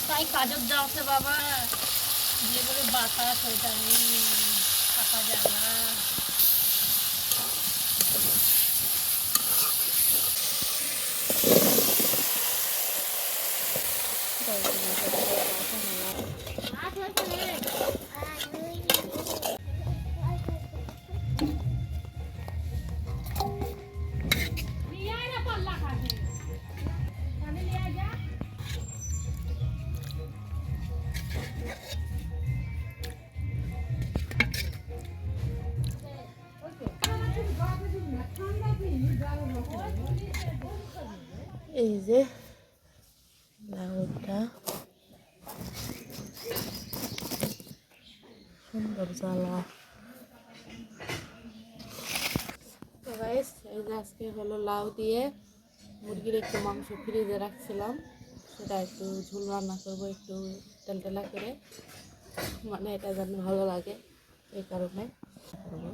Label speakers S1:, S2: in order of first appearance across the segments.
S1: তাই কাজের যাচ্ছে বাবা, যে বলে বাতাস ওইটা নেই, থাকা যায় না। এই যে লাউটা সুন্দর জ্বালা। তো গাইস, এই যে আজকে হলো লাউ দিয়ে মুরগির একটু মাংস ফ্রিজে রাখছিলাম, সেটা একটু ঝোল রান্না করবো একটু তেলটেলা করে, মানে এটা যেন ভালো লাগে এই কারণে করবো।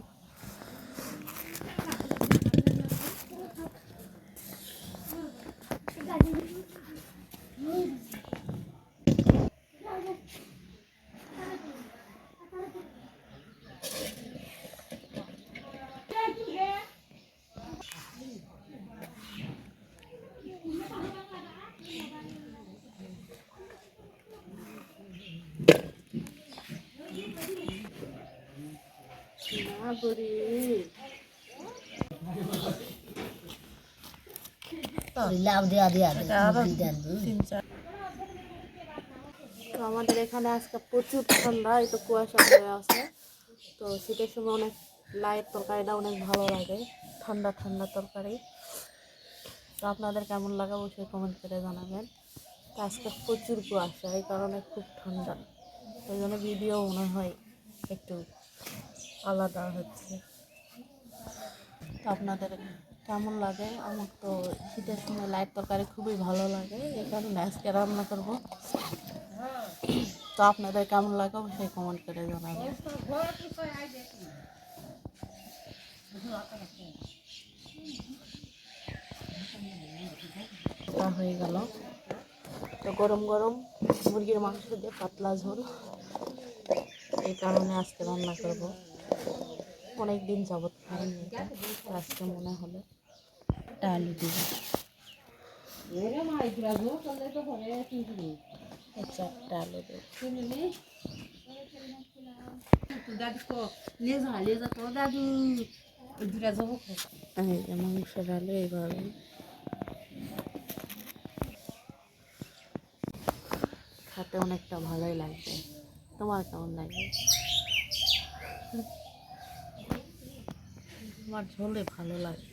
S1: আমাদের এখানে আজকে প্রচুর ঠান্ডা, এই তো কুয়াশা হয়ে আছে। তো শীতের সময় অনেক লাইট তরকারিটা অনেক ভালো লাগে, ঠান্ডা ঠান্ডা তরকারি। তো আপনাদের কেমন লাগে অবশ্যই কমেন্ট করে জানাবেন। তো আজকে প্রচুর কুয়াশা, এই কারণে খুব ঠান্ডা, ওই জন্য ভিডিও মনে হয় একটু আলাদা হচ্ছে। তো আপনাদের কেমন লাগে? আমার তো শীতের সময় লাইট তরকারি খুবই ভালো লাগে, এই কারণে আজকে রান্না করব। তো আপনাদের কেমন লাগে অবশ্যই কমেন্ট করে জানাবেন। হয়ে গেল, তো গরম গরম মুরগির মাংস দিয়ে পাতলা ঝোল, এই কারণে আজকে রান্না করব। অনেক দিন যাবত খাইনি এটা, আজকে মনে হলো একটা আলু দিব, চারটা আলু দেব। মাংসের আলু এইভাবে খেতে অনেকটা ভালোই লাগবে। তোমার কেমন লাগে? আমার ঝোলে ভালো লাগে,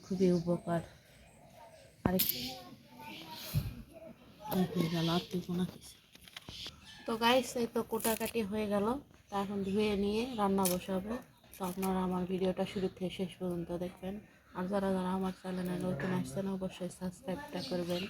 S1: খুবই উপকার। তো গাইস, এই তো কোটাকাটি হয়ে গেল, তা এখন ধুয়ে নিয়ে রান্না বসাবো। তো আপনারা আমার ভিডিওটা শুরু থেকে শেষ পর্যন্ত দেখবেন, আর যারা যারা আমার চ্যানেলে নতুন আসছেন অবশ্যই সাবস্ক্রাইবটা করবেন।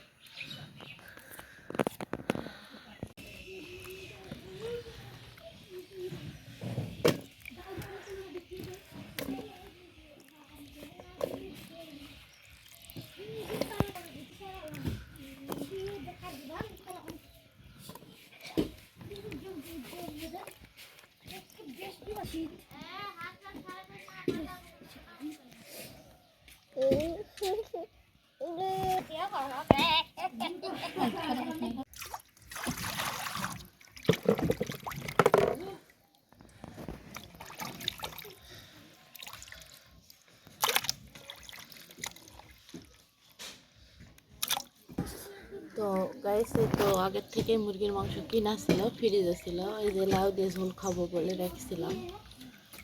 S1: তো গাইস, তো আগের থেকে মুরগির মাংস কিনা ছিল, ফ্রিজে ছিল, এই যে লাউ দিয়ে ঝোল খাবো বলে রাখছিলাম,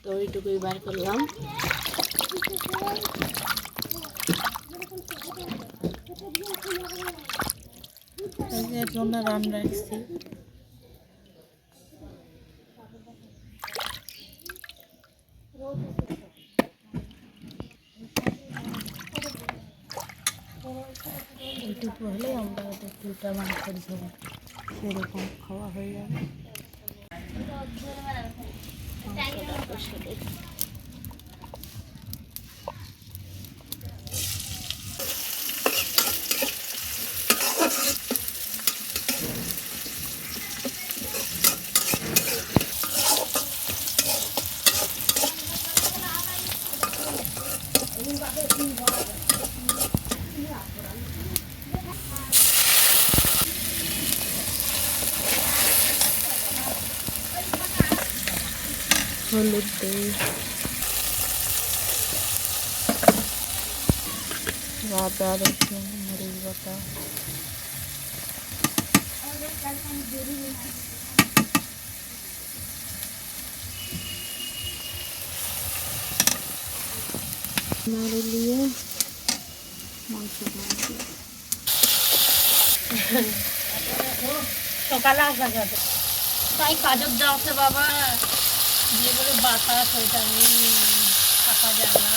S1: তো ওইটুকুই বার করলাম। এর জন্য রান্না রাখছি। এইটুকু হলে আমরা দুটা মাংসের ঝোল সেরকম খাওয়া হয়ে যাবে। হলুদ দিই, আদা রসুন মরিচ বাটা, নাড়ু দিয়ে মাংস
S2: সকালে আসা যাবে তাই কাজের যাওয়াছে বাবা যে বলে বাতাস ওইটা নেই থাকা যায় না।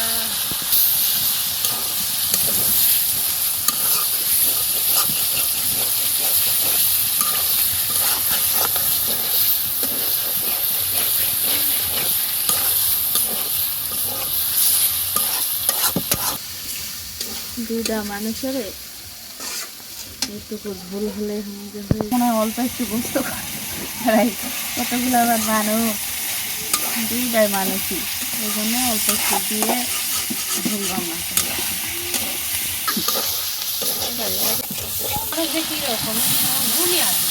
S1: দুইটা মানুষের একটু ভুল হলে মনে হয় অল্প একটু বুঝতে পারে, কতগুলো আবার মানুষ, দুইটাই মানুষই, ওই জন্য অল্প একটু দিয়ে ভুল রান্না
S2: যে কিরকম ঘুমি আছে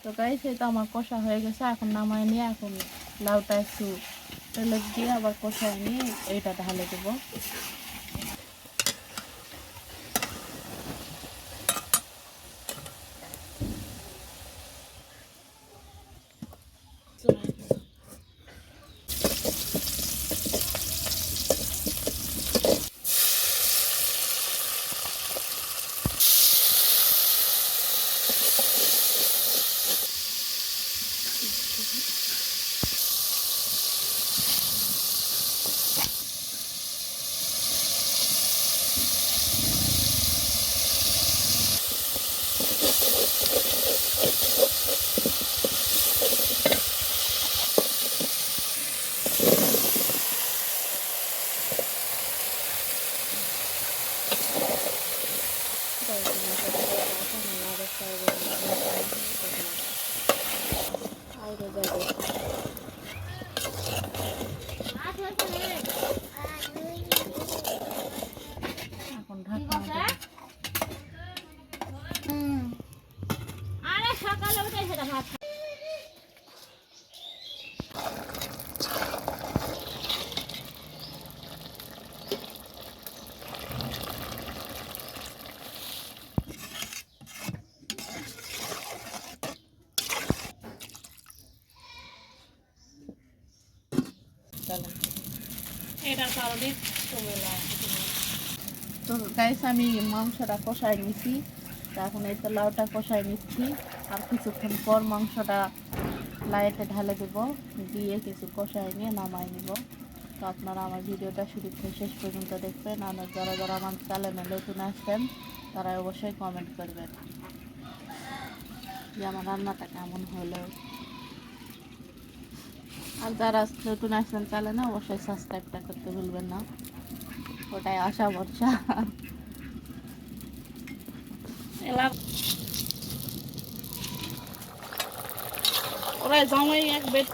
S1: তো গাইস এই তো আমার কষা হয়ে গেছে, এখন নামায় নিয়ে এখন লাউটা একটু তেলে দিয়ে আবার কষায় নিয়ে এইটা ঢালে দেবো। এখন ঢাকা
S2: আরে সকালে উঠে সেটা ভাত এটার কারণে কমে লাগে।
S1: তো গাইস আমি মাংসটা কষাই নিছি, তা এখন এই তো লাউটা কষাই নিচ্ছি, আর কিছুক্ষণ পর মাংসটা লাইতে ঢালে দেব, দিয়ে কিছু কষাই নিয়ে নামাই নিব। তো আপনারা আমার ভিডিওটা শুরু থেকে শেষ পর্যন্ত দেখবেন, আর যারা যারা আমার চ্যানেলে নতুন আসছেন তারা অবশ্যই কমেন্ট করবেন যে আমার রান্নাটা কেমন হলো, আর যারা নতুন আসছেন চ্যানেলে অবশ্যই সাবস্ক্রাইবটা করতে ভুলবেন না, ওটাই আশা ভরসা। ওরা জামাই এক বেড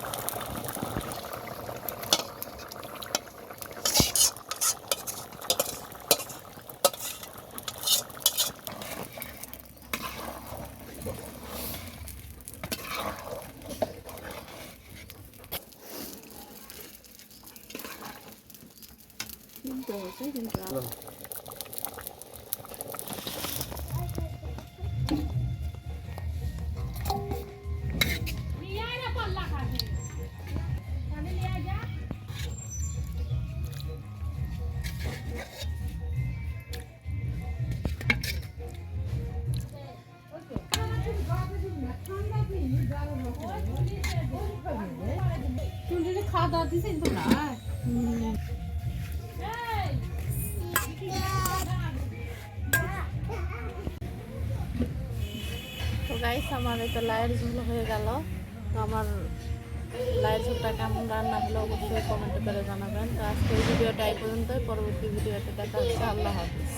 S1: কিনতে হচ্ছে, কিন্তু
S2: খাওয়া দাওয়া দিছে তো না
S1: তো গাইস আমার এটা লাইয়ের ঝোল হয়ে গেল। তো আমার লাইয়ের ঝোলটা কেমন রান্না হলো অবশ্যই কমেন্টে করে জানাবেন। তো আজকে এই ভিডিওটা এই পর্যন্তই, পরবর্তী ভিডিওতে দেখা হচ্ছে। আল্লাহ হাফিজ।